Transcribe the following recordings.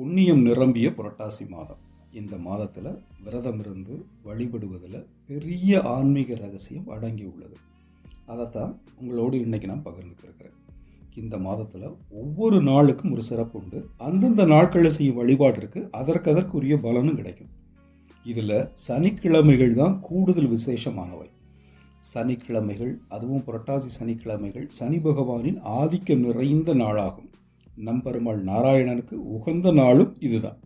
புண்ணியம் நிரம்பிய புரட்டாசி மாதம். இந்த மாதத்தில் விரதம் இருந்து வழிபடுவதில் பெரிய ஆன்மீக ரகசியம் அடங்கி உள்ளது. அதைத்தான் உங்களோடு இன்னைக்கு நான் பகிர்ந்துக்கிறேன். இந்த மாதத்தில் ஒவ்வொரு நாளுக்கும் ஒரு சிறப்பு உண்டு. அந்தந்த நாட்களில் செய்யும் வழிபாட்டிற்கு அதற்குரிய பலனும் கிடைக்கும். இதில் சனிக்கிழமைகள் தான் கூடுதல் விசேஷமானவை. சனிக்கிழமைகள், அதுவும் புரட்டாசி சனிக்கிழமைகள் சனி பகவானின் ஆதிக்கம் நிறைந்த நாளாகும். நம்பெருமாள் நாராயணனுக்கு உகந்த நாளும் இதுதான்.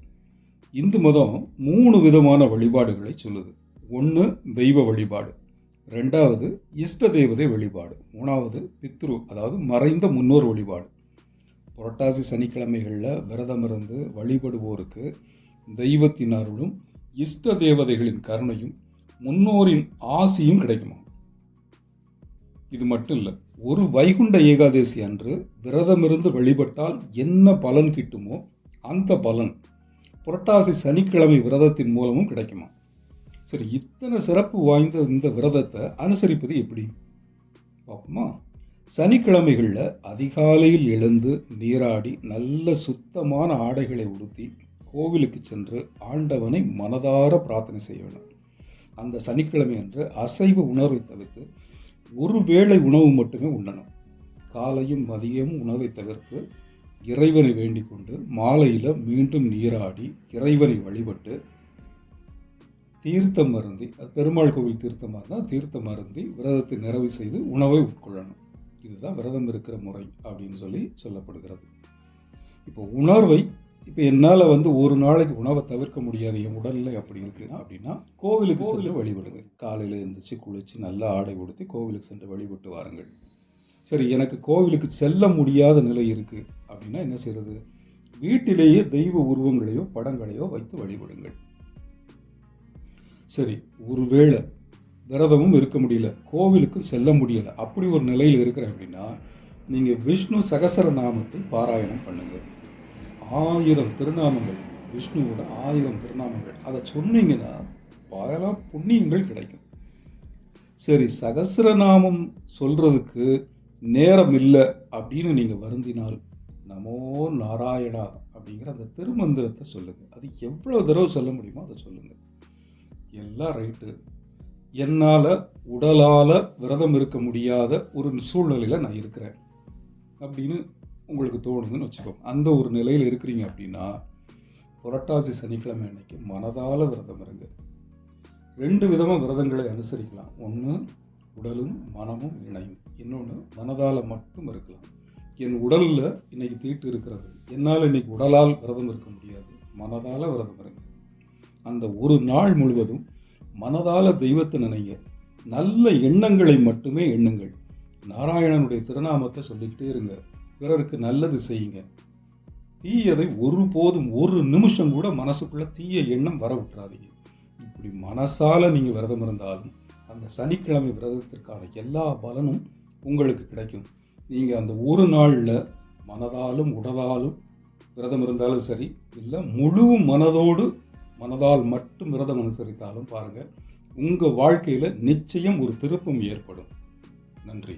இந்து மதம் 3 விதமான வழிபாடுகளை சொல்லுது. 1 தெய்வ வழிபாடு, 2வது இஷ்ட தேவதை வழிபாடு, 3வது பித்ரு அதாவது மறைந்த முன்னோர் வழிபாடு. புரட்டாசி சனிக்கிழமைகளில் விரதம் இருந்து வழிபடுவோருக்கு தெய்வத்தின் அருளும் இஷ்ட தேவதைகளின் கருணையும் முன்னோரின் ஆசியும் கிடைக்குமா. இது மட்டும் இல்லை, ஒரு வைகுண்ட ஏகாதசி அன்று விரதமிருந்து வழிபட்டால் என்ன பலன் கிட்டுமோ அந்த பலன் புரட்டாசி சனிக்கிழமை விரதத்தின் மூலமும் கிடைக்குமா. சரி, இத்தனை சிறப்பு வாய்ந்த இந்த விரதத்தை அனுசரிப்பது எப்படி பார்ப்போமா. சனிக்கிழமைகளில் அதிகாலையில் எழுந்து நீராடி நல்ல சுத்தமான ஆடைகளை உடுத்தி கோவிலுக்கு சென்று ஆண்டவனை மனதார பிரார்த்தனை செய்ய வேண்டும். அந்த சனிக்கிழமை அன்று அசைவ உணர்வை தவிர்த்து ஒரு வேளை உணவு மட்டுமே உண்ணணும். காலையும் மதியமும் உணவை தவிர்த்து இறைவனை வேண்டிக் கொண்டு மாலையில் மீண்டும் நீராடி இறைவனை வழிபட்டு தீர்த்தம் அருந்தி, அது பெருமாள் கோவில் தீர்த்தமாக இருந்தால் தீர்த்தம் அருந்தி விரதத்தை நிறைவு செய்து உணவை உட்கொள்ளணும். இதுதான் விரதம் இருக்கிற முறை அப்படின்னு சொல்லப்படுகிறது. இப்போ உணர்வை என்னால் ஒரு நாளைக்கு உணவை தவிர்க்க முடியாது, என் உடல்ல அப்படி இருக்குன்னா அப்படின்னா கோவிலுக்கு சென்று வழிபடுங்க. காலையில் எழுந்திரிச்சு குளிச்சு நல்ல ஆடை உடுத்தி கோவிலுக்கு சென்று வழிபட்டு வாருங்கள். சரி, எனக்கு கோவிலுக்கு செல்ல முடியாத நிலை இருக்கு அப்படின்னா என்ன செய்யறது? வீட்டிலேயே தெய்வ உருவங்களையோ படங்களையோ வைத்து வழிபடுங்கள். சரி, ஒருவேளை விரதமும் இருக்க முடியல, கோவிலுக்கும் செல்ல முடியல, அப்படி ஒரு நிலையில் இருக்கிறேன் அப்படின்னா நீங்க விஷ்ணு சகசர நாமத்தை பாராயணம் பண்ணுங்க. 1000 திருநாமங்கள், விஷ்ணுவோட 1000 திருநாமங்கள், அதை சொன்னீங்கன்னா பல புண்ணியங்கள் கிடைக்கும். சரி, சகசிரநாமம் சொல்றதுக்கு நேரம் இல்லை அப்படின்னு நீங்க வருந்தினால் நமோ நாராயணா அப்படிங்கிற அந்த திருமந்திரத்தை சொல்லுங்க. அது எவ்வளவு தடவை சொல்ல முடியுமோ அதை சொல்லுங்க. எல்லாம் ரைட்டு, என்னால் உடலால் விரதம் இருக்க முடியாத ஒரு சூழ்நிலையில் நான் இருக்கிறேன் அப்படின்னு உங்களுக்கு தோணுதுன்னு வச்சுக்கோங்க. அந்த ஒரு நிலையில் இருக்கிறீங்க அப்படின்னா புரட்டாசி சனிக்கிழமை அன்னைக்கு மனதால விரதம் இருங்க. 2 விதமாக விரதங்களை அனுசரிக்கலாம். ஒன்று உடலும் மனமும் இணைந்து, இன்னொன்று மனதால் மட்டும் இருக்கலாம். என் உடலில் இன்னைக்கு தீட்டு இருக்கிறது, என்னால் இன்னைக்கு உடலால் விரதம் இருக்க முடியாது, மனதால் விரதம் இருங்க. அந்த ஒரு நாள் முழுவதும் மனதால தெய்வத்தை நினைங்க, நல்ல எண்ணங்களை மட்டுமே எண்ணுங்கள். நாராயணனுடைய திருநாமத்தை சொல்லிக்கிட்டே இருங்க. பிறருக்கு நல்லது செய்யுங்க. தீயதை ஒருபோதும் ஒரு நிமிஷம் கூட மனசுக்குள்ள தீய எண்ணம் வர விட்டுறாதீங்க. இப்படி மனசால நீங்க விரதம் இருந்தாலும் அந்த சனிக்கிழமை விரதத்திற்கான எல்லா பலனும் உங்களுக்கு கிடைக்கும். நீங்க அந்த ஒரு நாள்ல மனதாலும் உடலாலும் விரதம் இருந்தாலும் சரி, இல்லை முழு மனதால் மட்டும் விரதம் அனுசரித்தாலும் பாருங்க, உங்க வாழ்க்கையில நிச்சயம் ஒரு திருப்பம் ஏற்படும். நன்றி.